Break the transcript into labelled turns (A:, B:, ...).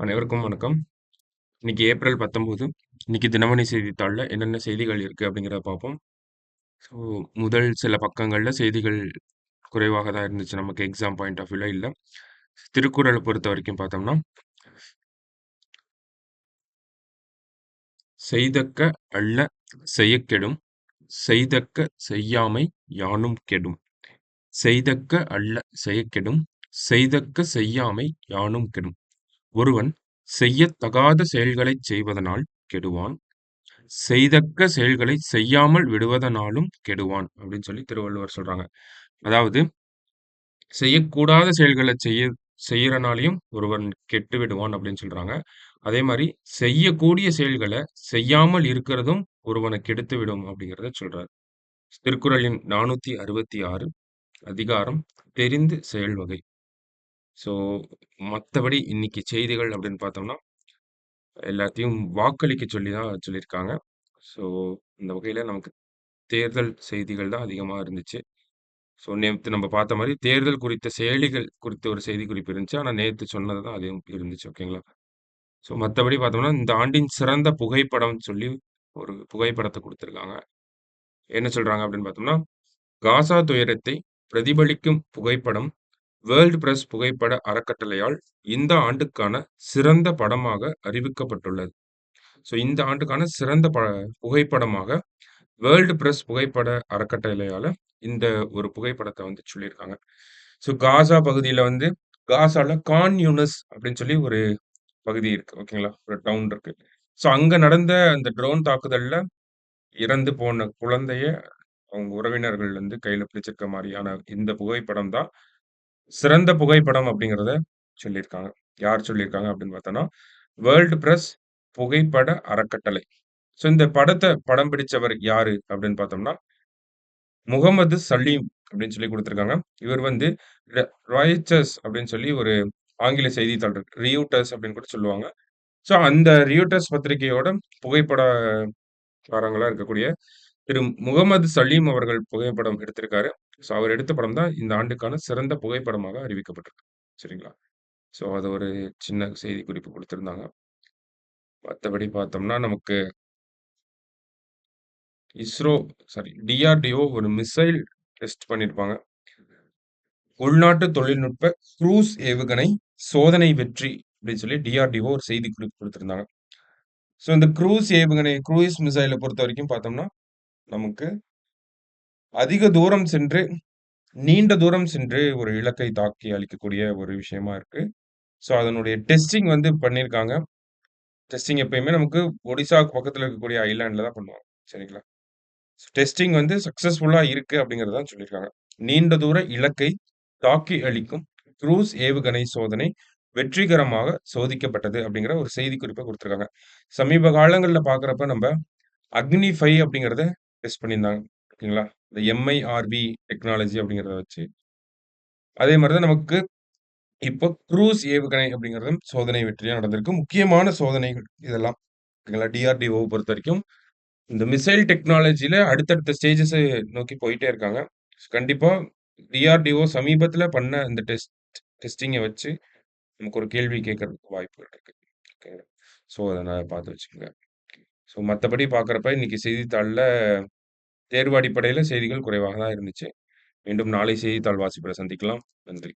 A: அனைவருக்கும் வணக்கம். இன்னைக்கு ஏப்ரல் 19. இன்னைக்கு தினமணி செய்தித்தாள்ல என்னென்ன செய்திகள் இருக்கு அப்படிங்கிறத பார்ப்போம். ஸோ முதல் சில பக்கங்கள்ல செய்திகள் குறைவாக தான் இருந்துச்சு. நமக்கு எக்ஸாம் பாயிண்ட் ஆஃப் வியூல இல்ல. திருக்குறளை பொறுத்த வரைக்கும் பார்த்தோம்னா, "செய்தக்க அல்ல செய்யக்கெடும், செய்தக்க செய்யாமை யானும் கெடும். செய்தக்க அல்ல செய்யக்கெடும், செய்தக்க செய்யாமை யானும் கெடும். ஒருவன் செய்யத்தகாத செயல்களைச் செய்வதனால் கெடுவான். செய்தக்க செயல்களை செய்யாமல் விடுவதனாலும் கெடுவான் அப்படின்னு சொல்லி திருவள்ளுவர் சொல்றாங்க. அதாவது செய்யக்கூடாத செயல்களை செய்யறனாலையும் ஒருவன் கெட்டு விடுவான் அப்படின்னு சொல்றாங்க. அதே மாதிரி செய்யக்கூடிய செயல்களை செய்யாமல் இருக்கிறதும் ஒருவனை கெடுத்து விடும் அப்படிங்கிறத சொல்றாரு. திருக்குறளின் 466 அதிகாரம் தெரிந்து செயல் வகை. ஸோ மற்றபடி இன்னைக்கு செய்திகள் அப்படின்னு பார்த்தோம்னா எல்லாத்தையும் வாக்களிக்க சொல்லி தான் சொல்லியிருக்காங்க. ஸோ இந்த வகையில நமக்கு தேர்தல் செய்திகள் தான் அதிகமா இருந்துச்சு. ஸோ நேத்து நம்ம பார்த்த மாரி தேர்தல் குறித்த செயலிகள் குறித்த ஒரு செய்திக்குறிப்பு இருந்துச்சு. ஆனா நேத்து சொன்னது தான் அதுவும் இருந்துச்சு. ஓகேங்களா? ஸோ மத்தபடி பார்த்தோம்னா, இந்த ஆண்டின் சிறந்த புகைப்படம்னு சொல்லி ஒரு புகைப்படத்த குடுத்திருக்காங்க. என்ன சொல்றாங்க அப்படின்னு பார்த்தோம்னா, காசா துயரத்தை பிரதிபலிக்கும் புகைப்படம் வேர்ல்ட் பிரஸ் புகைப்பட அறக்கட்டளையால் இந்த ஆண்டுக்கான சிறந்த படமாக அறிவிக்கப்பட்டுள்ளது. ஸோ இந்த ஆண்டுக்கான சிறந்த புகைப்படமாக வேர்ல்ட் பிரஸ் புகைப்பட அறக்கட்டளையால இந்த ஒரு புகைப்படத்த வந்து சொல்லியிருக்காங்க. ஸோ காசா பகுதியில வந்து காசால கான் யூனிஸ் அப்படின்னு சொல்லி ஒரு பகுதி இருக்கு. ஓகேங்களா? ஒரு டவுன் இருக்கு. ஸோ அங்க நடந்த அந்த ட்ரோன் தாக்குதல்ல இறந்து போன குழந்தைய அவங்க உறவினர்கள் வந்து கையில பிடிச்சிருக்க மாரியான இந்த புகைப்படம் தான் சிறந்த புகைப்படம் அப்படிங்கிறத சொல்லியிருக்காங்க. யார் சொல்லியிருக்காங்க அப்படின்னு பார்த்தோம்னா, வேர்ல்ட் பிரஸ் புகைப்பட அறக்கட்டளை. ஸோ இந்த படத்த படம் பிடிச்சவர் யாரு அப்படின்னு பார்த்தோம்னா, முகமது சலீம் அப்படின்னு சொல்லி குடுத்திருக்காங்க. இவர் வந்து ர ராய்ட்டர்ஸ் அப்படின்னு சொல்லி ஒரு ஆங்கில செய்தித்தாள் இருக்கு. ரியூட்டர்ஸ் அப்படின்னு கூட சொல்லுவாங்க. ஸோ அந்த ரியூட்டர்ஸ் பத்திரிகையோட புகைப்படக்காரங்களா இருக்கக்கூடிய திரு முகமது சலீம் அவர்கள் புகைப்படம் எடுத்திருக்காரு. ஸோ அவர் எடுத்த படம் தான் இந்த ஆண்டுக்கான சிறந்த புகைப்படமாக அறிவிக்கப்பட்டிருக்கு. சரிங்களா? ஸோ அது ஒரு சின்ன செய்தி குறிப்பு குடுத்திருந்தாங்க. மத்தபடி பார்த்தோம்னா, நமக்கு இஸ்ரோ டிஆர்டிஓ ஒரு மிசைல் டெஸ்ட் பண்ணியிருப்பாங்க. உள்நாட்டு தொழில்நுட்ப குரூஸ் ஏவுகணை சோதனை வெற்றி அப்படின்னு சொல்லி டிஆர்டிஓ ஒரு செய்திக்குறிப்பு குடுத்திருந்தாங்க. ஸோ இந்த குரூஸ் மிசைல பொறுத்தவரைக்கும் பார்த்தோம்னா, நமக்கு அதிக தூரம் சென்று, நீண்ட தூரம் சென்று ஒரு இலக்கை தாக்கி அழிக்கக்கூடிய ஒரு விஷயமா இருக்கு. ஸோ அதனுடைய டெஸ்டிங் வந்து பண்ணியிருக்காங்க. டெஸ்டிங் எப்பயுமே நமக்கு ஒடிசாக்கு பக்கத்துல இருக்கக்கூடிய ஐலேண்ட்ல தான் பண்ணுவாங்க. சரிங்களா? டெஸ்டிங் வந்து சக்சஸ்ஃபுல்லா இருக்கு அப்படிங்கிறத தான் சொல்லியிருக்காங்க. நீண்ட தூர இலக்கை தாக்கி அழிக்கும் குரூஸ் ஏவுகணை சோதனை வெற்றிகரமாக சோதிக்கப்பட்டது அப்படிங்கிற ஒரு செய்திக்குறிப்பை குடுத்திருக்காங்க. சமீப காலங்கள்ல பார்க்குறப்ப நம்ப அக்னி 5 அப்படிங்கிறத டெஸ்ட் பண்ணியிருந்தாங்க. ஓகேங்களா? இந்த எம்ஐஆர்வி டெக்னாலஜி அப்படிங்கிறத வச்சு. அதே மாரி தான் நமக்கு இப்போ குரூஸ் ஏவுகணை அப்படிங்கிறதும் சோதனை வெற்றியா நடந்திருக்கு. முக்கியமான சோதனைகள் இதெல்லாம். ஓகேங்களா? டிஆர்டிஓவ பொறுத்தவரைக்கும் இந்த மிசைல் டெக்னாலஜில அடுத்தடுத்த ஸ்டேஜஸ நோக்கி போயிட்டே இருக்காங்க. கண்டிப்பா டிஆர்டிஓ சமீபத்தில பண்ண இந்த டெஸ்டிங்க வச்சு நமக்கு ஒரு கேள்வி கேட்கறதுக்கு வாய்ப்புகள் இருக்கு. ஓகேங்களா? ஸோ அதனால பார்த்து வச்சுக்கங்க. ஸோ மத்தபடி பார்க்குறப்ப இன்னைக்கு செய்தித்தாள்ல தேர்வு அடிப்படையில செய்திகள் குறைவாக தான் இருந்துச்சு. மீண்டும் நாளை செய்தித்தாள் வாசிப்புல சந்திக்கலாம். நன்றி.